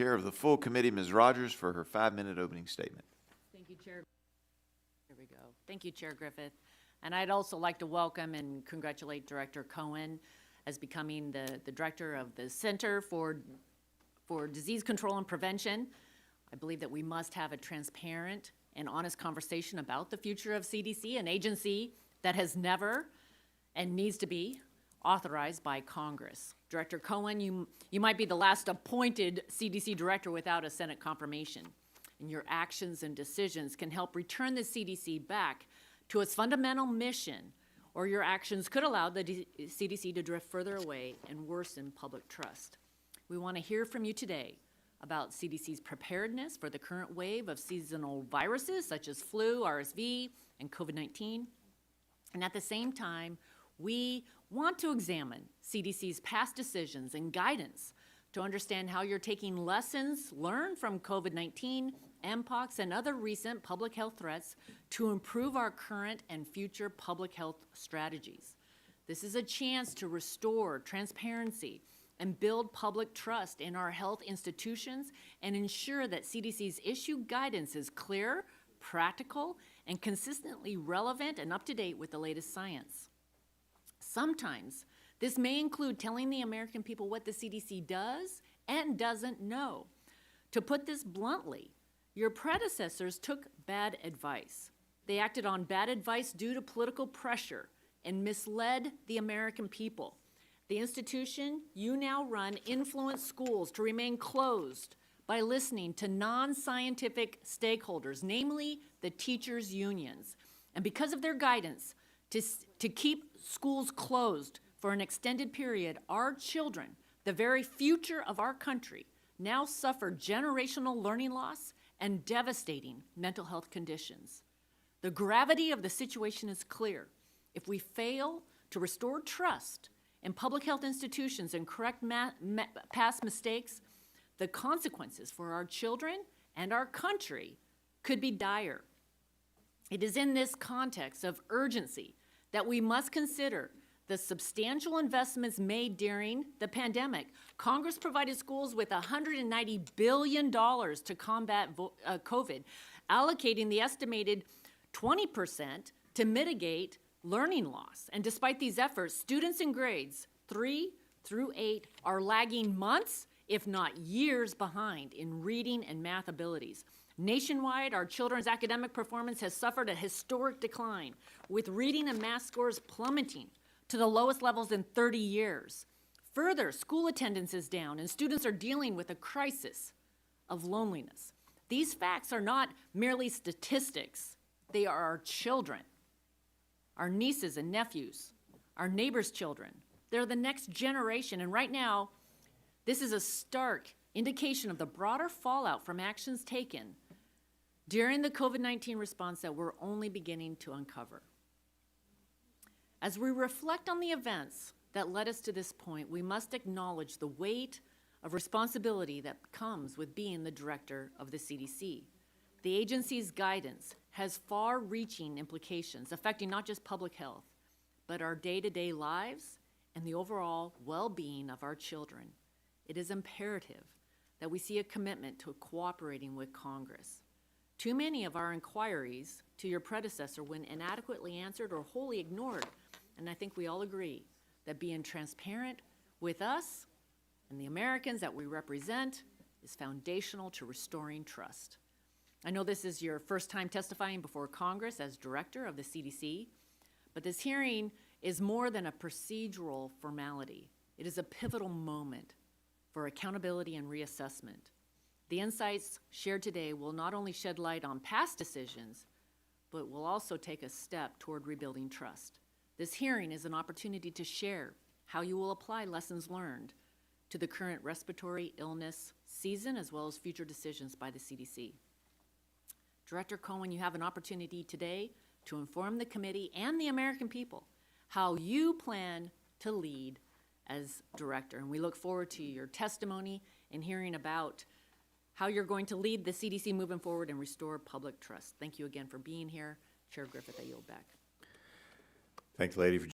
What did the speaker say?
Chair of the full committee, Ms. Rodgers, for her 5-minute opening statement. Thank you, Chair. Here we go. Thank you, Chair Griffith. And I'd also like to welcome and congratulate Director Cohen as becoming the director of the Center for Disease Control and Prevention. I believe that we must have a transparent and honest conversation about the future of CDC, an agency that has never and needs to be authorized by Congress. Director Cohen, you might be the last appointed CDC director without a Senate confirmation, and your actions and decisions can help return the CDC back to its fundamental mission, or your actions could allow the CDC to drift further away and worsen public trust. We want to hear from you today about CDC's preparedness for the current wave of seasonal viruses such as flu, RSV, and COVID-19. And at the same time, we want to examine CDC's past decisions and guidance to understand how you're taking lessons learned from COVID-19, Mpox, and other recent public health threats to improve our current and future public health strategies. This is a chance to restore transparency and build public trust in our health institutions and ensure that CDC's issued guidance is clear, practical, and consistently relevant and up to date with the latest science. Sometimes this may include telling the American people what the CDC does and doesn't know. To put this bluntly, your predecessors took bad advice. They acted on bad advice due to political pressure and misled the American people. The institution you now run influenced schools to remain closed by listening to non-scientific stakeholders, namely the teachers' unions. And because of their guidance to keep schools closed for an extended period, our children, the very future of our country, now suffer generational learning loss and devastating mental health conditions. The gravity of the situation is clear. If we fail to restore trust in public health institutions and correct past mistakes, the consequences for our children and our country could be dire. It is in this context of urgency that we must consider the substantial investments made during the pandemic. Congress provided schools with $190 billion to combat COVID, allocating the estimated 20% to mitigate learning loss. And despite these efforts, students in grades 3 through 8 are lagging months, if not years, behind in reading and math abilities. Nationwide, our children's academic performance has suffered a historic decline, with reading and math scores plummeting to the lowest levels in 30 years. Further, school attendance is down, and students are dealing with a crisis of loneliness. These facts are not merely statistics. They are our children, our nieces and nephews, our neighbors' children. They're the next generation, and right now, this is a stark indication of the broader fallout from actions taken during the COVID-19 response that we're only beginning to uncover. As we reflect on the events that led us to this point, we must acknowledge the weight of responsibility that comes with being the director of the CDC. The agency's guidance has far-reaching implications affecting not just public health, but our day-to-day lives and the overall well-being of our children. It is imperative that we see a commitment to cooperating with Congress. Too many of our inquiries to your predecessor went inadequately answered or wholly ignored, and I think we all agree that being transparent with us and the Americans that we represent is foundational to restoring trust. I know this is your first time testifying before Congress as director of the CDC, but this hearing is more than a procedural formality. It is a pivotal moment for accountability and reassessment. The insights shared today will not only shed light on past decisions, but will also take a step toward rebuilding trust. This hearing is an opportunity to share how you will apply lessons learned to the current respiratory illness season as well as future decisions by the CDC. Director Cohen, you have an opportunity today to inform the committee and the American people how you plan to lead as director. And we look forward to your testimony and hearing about how you're going to lead the CDC moving forward and restore public trust. Thank you again for being here. Chair Griffith, I yield back. Thank the lady for